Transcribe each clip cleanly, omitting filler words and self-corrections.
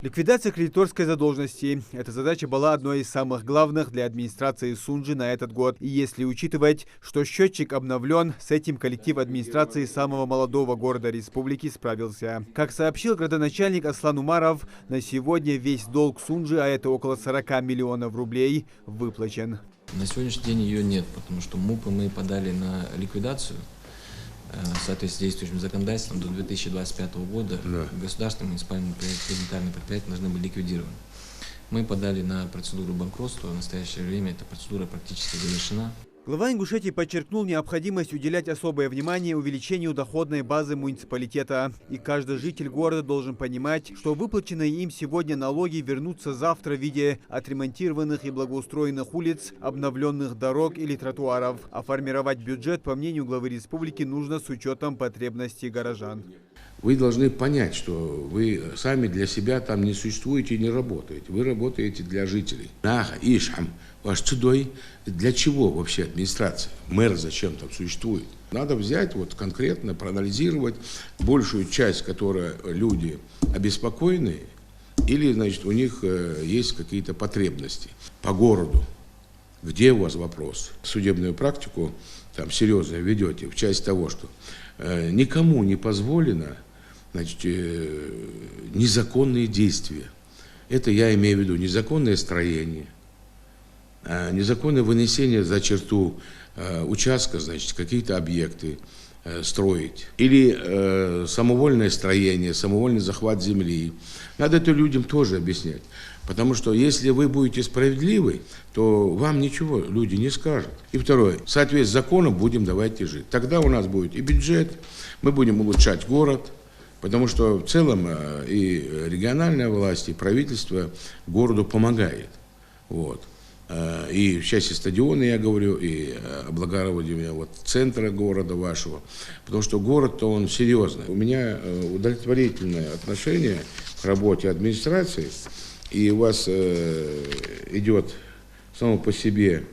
Ликвидация кредиторской задолженности. Эта задача была одной из самых главных для администрации Сунжи на этот год. И если учитывать, что счетчик обновлен, с этим коллектив администрации самого молодого города республики справился. Как сообщил градоначальник Аслан Умаров, на сегодня весь долг Сунжи, а это около 40 миллионов рублей, выплачен. На сегодняшний день ее нет, потому что МУПы мы подали на ликвидацию. В соответствии с действующим законодательством до 2025 года государственные муниципальные кредитные предприятия должны быть ликвидированы. Мы подали на процедуру банкротства. В настоящее время эта процедура практически завершена. Глава Ингушетии подчеркнул необходимость уделять особое внимание увеличению доходной базы муниципалитета. И каждый житель города должен понимать, что выплаченные им сегодня налоги вернутся завтра в виде отремонтированных и благоустроенных улиц, обновленных дорог или тротуаров. А формировать бюджет, по мнению главы республики, нужно с учетом потребностей горожан. Вы должны понять, что вы сами для себя там не существуете и не работаете. Вы работаете для жителей. Ваш чудой. Для чего вообще администрация? Мэр зачем там существует? Надо взять вот конкретно, проанализировать большую часть, которая люди обеспокоены, или, значит, у них есть какие-то потребности по городу. Где у вас вопрос? Судебную практику там серьезно ведете в части того, что никому не позволено, значит, незаконные действия. Это я имею в виду незаконное строение, незаконное вынесение за черту участка, значит, какие-то объекты строить. Или самовольное строение, самовольный захват земли. Надо это людям тоже объяснять. Потому что если вы будете справедливы, то вам ничего люди не скажут. И второе, в соответствии с законом будем давайте жить. Тогда у нас будет и бюджет, мы будем улучшать город, потому что в целом и региональная власть, и правительство городу помогает. Вот. И в части стадиона, я говорю, и облагораживание вот центра города вашего, потому что город-то он серьезный. У меня удовлетворительное отношение к работе администрации, и у вас идет само по себе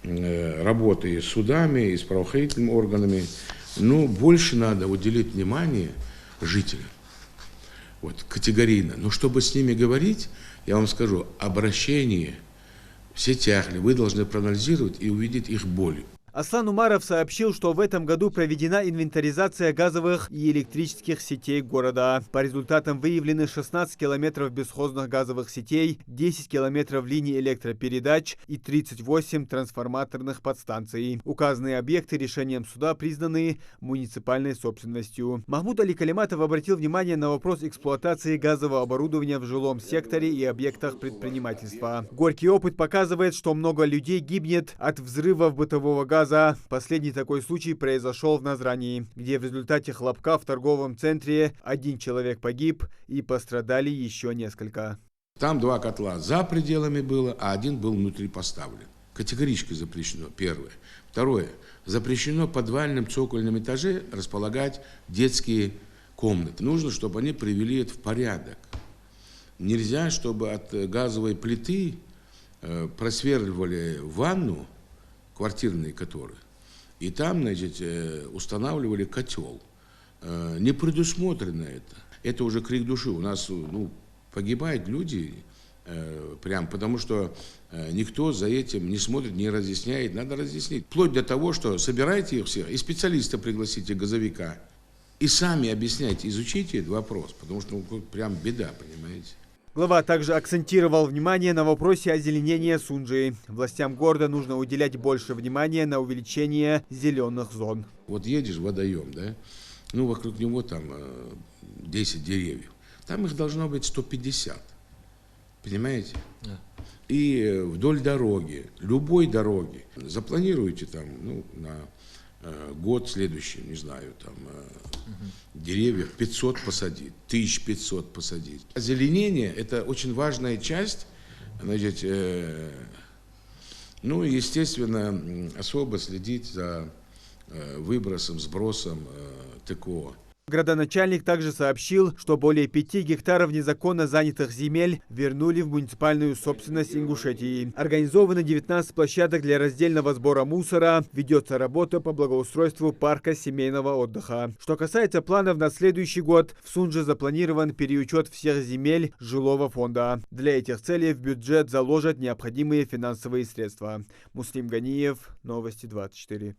работа и с судами, и с правоохранительными органами, но больше надо уделить внимание жителям, вот, категорийно. Но чтобы с ними говорить, я вам скажу, обращение в сетях вы должны проанализировать и увидеть их боль. Аслан Умаров сообщил, что в этом году проведена инвентаризация газовых и электрических сетей города. По результатам выявлены 16 километров бесхозных газовых сетей, 10 километров линий электропередач и 38 трансформаторных подстанций. Указанные объекты решением суда признаны муниципальной собственностью. Махмуд Али Калиматов обратил внимание на вопрос эксплуатации газового оборудования в жилом секторе и объектах предпринимательства. Горький опыт показывает, что много людей гибнет от взрывов бытового газа. Последний такой случай произошел в Назрани, где в результате хлопка в торговом центре 1 человек погиб и пострадали еще несколько. Там 2 котла за пределами было, а 1 был внутри поставлен. Категорически запрещено, первое. Второе. Запрещено в подвальном цокольном этаже располагать детские комнаты. Нужно, чтобы они привели это в порядок. Нельзя, чтобы от газовой плиты просверливали ванну, квартирные которые, и там, значит, устанавливали котел. Не предусмотрено это. Это уже крик души. У нас погибают люди, прям потому что никто за этим не смотрит, не разъясняет. Надо разъяснить. Вплоть до того, что собирайте их всех, и специалиста пригласите, газовика, и сами объясняйте, изучите этот вопрос, потому что прям беда, понимаете. Глава также акцентировал внимание на вопросе озеленения Сунжи. Властям города нужно уделять больше внимания на увеличение зеленых зон. Вот едешь в водоем, да, вокруг него там 10 деревьев. Там их должно быть 150. Понимаете? Да. И вдоль дороги, любой дороги, запланируйте там, на год следующий, не знаю, там деревьев 500 посадить, 1500 посадить. Озеленение – это очень важная часть, значит, естественно, особо следить за выбросом, сбросом ТКО. Градоначальник также сообщил, что более 5 гектаров незаконно занятых земель вернули в муниципальную собственность Ингушетии. Организовано 19 площадок для раздельного сбора мусора. Ведется работа по благоустройству парка семейного отдыха. Что касается планов на следующий год, в Сунже запланирован переучет всех земель жилого фонда. Для этих целей в бюджет заложат необходимые финансовые средства. Муслим Ганиев, Новости 24.